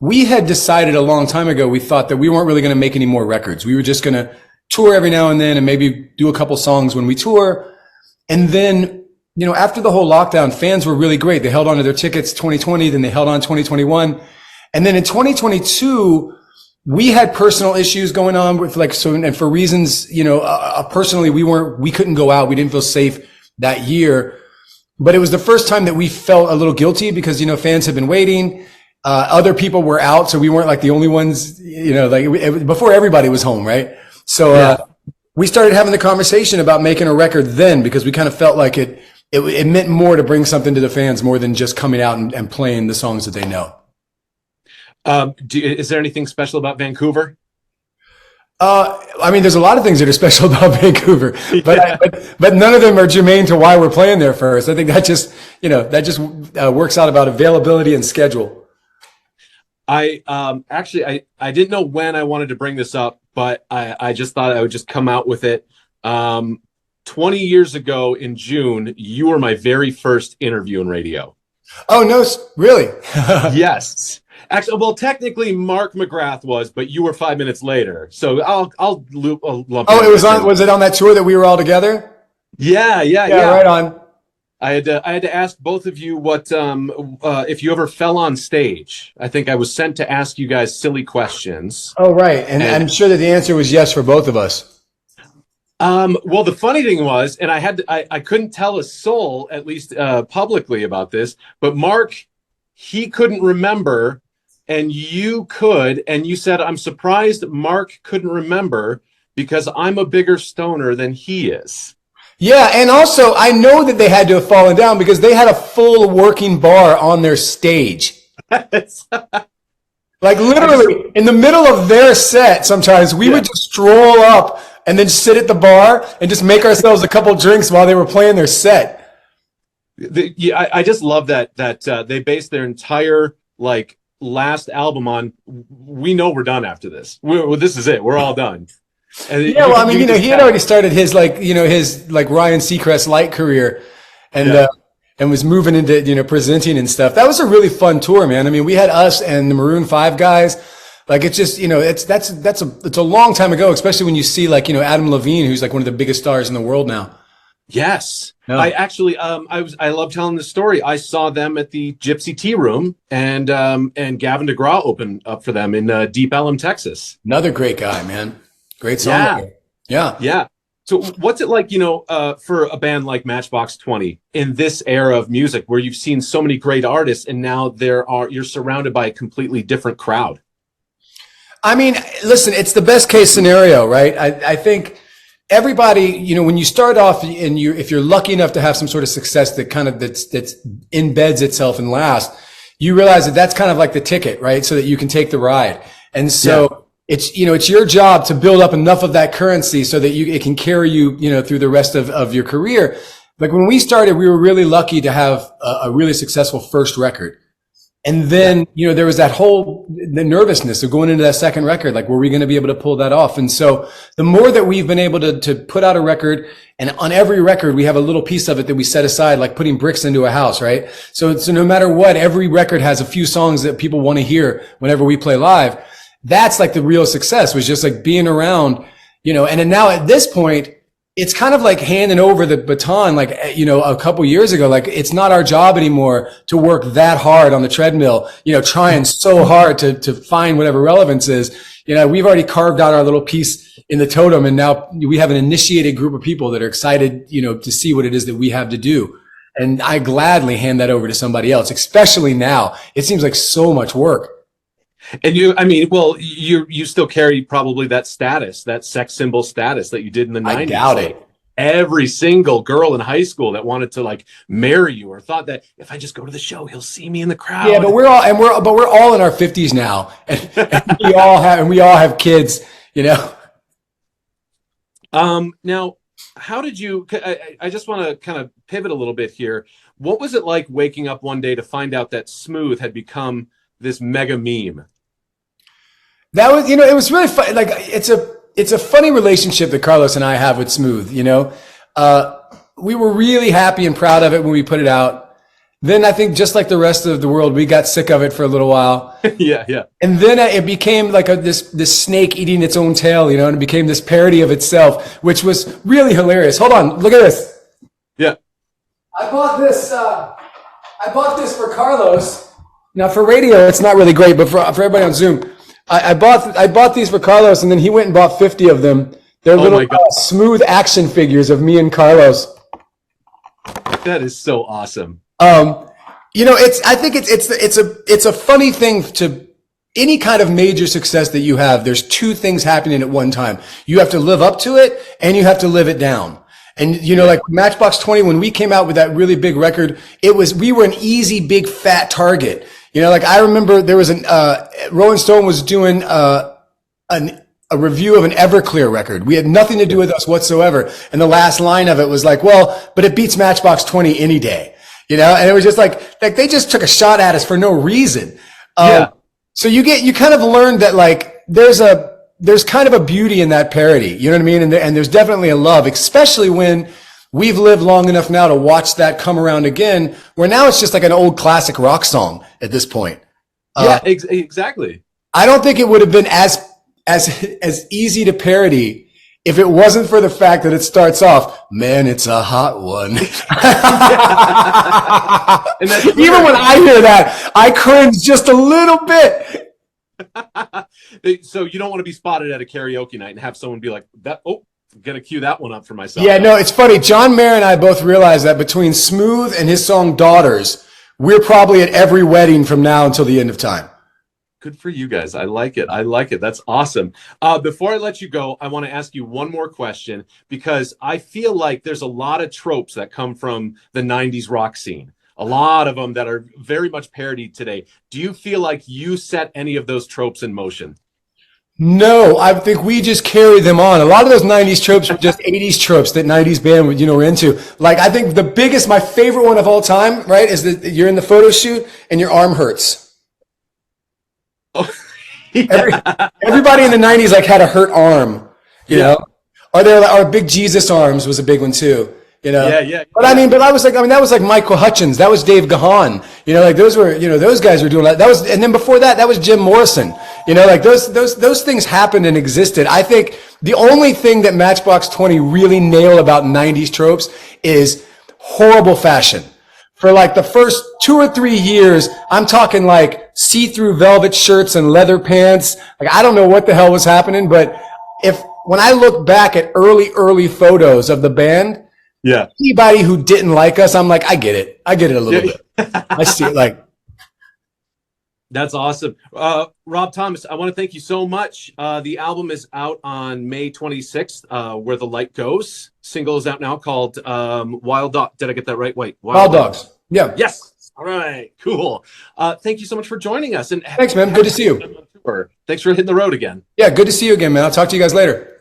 we had decided a long time ago, we thought that we weren't really going to make any more records. We were just going to tour every now and then and maybe do a couple songs when we tour. And then, after the whole lockdown, fans were really great. They held on to their tickets 2020, then they held on 2021. And then in 2022, we had personal issues going on with and for reasons, personally, we couldn't go out. We didn't feel safe that year. But it was the first time that we felt a little guilty because, fans had been waiting. Other people were out, so we weren't like the only ones, before everybody was home, right? So, we started having the conversation about making a record then because we kind of felt like it meant more to bring something to the fans more than just coming out and playing the songs that they know. Is there anything special about Vancouver? There's a lot of things that are special about Vancouver, but none of them are germane to why we're playing there first. I think that just works out about availability and schedule. I didn't know when I wanted to bring this up, but I just thought I would just come out with it. 20 years ago in June, you were my very first interview in radio. Oh, no, really? Yes. Actually, well, technically Mark McGrath was, but you were 5 minutes later. So I'll lump Oh, was it on that tour that we were all together? Yeah. Right on. I had to ask both of you what if you ever fell on stage. I think I was sent to ask you guys silly questions. Oh, right. And I'm sure that the answer was yes for both of us. Well, the funny thing was, and I couldn't tell a soul, at least publicly, about this, but Mark, he couldn't remember, and you could, and you said, I'm surprised Mark couldn't remember because I'm a bigger stoner than he is. Yeah, and also I know that they had to have fallen down because they had a full working bar on their stage. Like literally in the middle of their set, sometimes we would just stroll up and then sit at the bar and just make ourselves a couple drinks while they were playing their set. I just love that they based their entire last album on, we know we're done after this. This is it. We're all done. And he had already started his Ryan Seacrest light career and was moving into, presenting and stuff. That was a really fun tour, man. I mean, we had us and the Maroon 5 guys. Like, it's just, it's a long time ago, especially when you see Adam Levine, who's one of the biggest stars in the world now. Yes. Yeah. I actually, I love telling the story. I saw them at the Gypsy Tea Room and Gavin DeGraw opened up for them in Deep Ellum, Texas. Another great guy, man. Great song. Yeah. So what's it like, for a band like Matchbox 20 in this era of music where you've seen so many great artists and now you're surrounded by a completely different crowd? I mean, listen, it's the best case scenario, right? I think everybody, when you start off and if you're lucky enough to have some sort of success that that's embeds itself and lasts, you realize that that's kind of like the ticket, right? So that you can take the ride. And so it's your job to build up enough of that currency so that it can carry you, through the rest of your career. Like when we started, we were really lucky to have a really successful first record. And then, there was that the nervousness of going into that second record. Like, were we going to be able to pull that off? And so the more that we've been able to put out a record, and on every record, we have a little piece of it that we set aside, like putting bricks into a house, right? So no matter what, every record has a few songs that people want to hear whenever we play live. That's like the real success, was just like being around, and then now at this point, it's kind of like handing over the baton, a couple years ago. Like, it's not our job anymore to work that hard on the treadmill, trying so hard to find whatever relevance is. We've already carved out our little piece in the totem, and now we have an initiated group of people that are excited, to see what it is that we have to do. And I gladly hand that over to somebody else, especially now. It seems like so much work. And you still carry probably that status, that sex symbol status that you did in the 90s. I doubt it. Every single girl in high school that wanted to marry you or thought that if I just go to the show, he'll see me in the crowd. Yeah, but we're all in our 50s now, and we all have kids, Now, how did you? I just want to kind of pivot a little bit here. What was it like waking up one day to find out that Smooth had become this mega meme? That was, it was really fun. Like, it's a funny relationship that Carlos and I have with Smooth. We were really happy and proud of it when we put it out. Then I think just like the rest of the world, we got sick of it for a little while. Yeah, yeah. And then it became like this snake eating its own tail, you know, and it became this parody of itself, which was really hilarious. Hold on, look at this. Yeah. I bought this for Carlos. Now for radio, it's not really great, but for everybody on Zoom, I bought these for Carlos, and then he went and bought 50 of them. They're little smooth action figures of me and Carlos. That is so awesome. You know, I think it's a funny thing to any kind of major success that you have. There's two things happening at one time. You have to live up to it, and you have to live it down. And, you know, like Matchbox 20, when we came out with that really big record, we were an easy, big, fat target. You know, like I remember there was Rolling Stone was doing, a review of an Everclear record. We had nothing to do with us whatsoever. And the last line of it was like, well, but it beats Matchbox 20 any day, you know? And it was just like they just took a shot at us for no reason. So you kind of learned that like, there's kind of a beauty in that parody. You know what I mean? And there's definitely a love, especially when we've lived long enough now to watch that come around again, where now it's just like an old classic rock song at this point. Exactly. I don't think it would have been as easy to parody if it wasn't for the fact that it starts off, man, it's a hot one. Even when I hear that, I cringe just a little bit. So you don't want to be spotted at a karaoke night and have someone be like, "That I'm gonna cue that one up for myself." Yeah, no, it's funny. John Mayer and I both realized that between Smooth and his song Daughters, we're probably at every wedding from now until the end of time. Good for you guys. I like it. That's awesome. Before I let you go, I want to ask you one more question, because I feel like there's a lot of tropes that come from the 90s rock scene. A lot of them that are very much parodied today. Do you feel like you set any of those tropes in motion? No, I think we just carry them on. A lot of those 90s tropes were just 80s tropes that 90s band, you know, were into. Like, I think my favorite one of all time, right, is that you're in the photo shoot and your arm hurts. Oh, yeah. Everybody in the 90s like had a hurt arm, you know, or Big Jesus arms was a big one too, you know. Yeah. But that was like Michael Hutchins, that was Dave Gahan, you know, like those were, you know, those guys were doing that. And then before that was Jim Morrison, you know, like those things happened and existed. I think the only thing that Matchbox 20 really nail about 90s tropes is horrible fashion. For like the first 2 or 3 years, I'm talking like see-through velvet shirts and leather pants. Like, I don't know what the hell was happening, but when I look back at early photos of the band, anybody who didn't like us, I'm like, I get it a little bit. I see it like. That's awesome. Rob Thomas, I want to thank you so much. The album is out on May 26th, Where the Light Goes. Single is out now called Wild Dog. Did I get that right? Wait, Wild Dogs. Yeah. Yes. All right. Cool. Thank you so much for joining us. And thanks, man. Good to see you. Thanks for hitting the road again. Yeah, good to see you again, man. I'll talk to you guys later.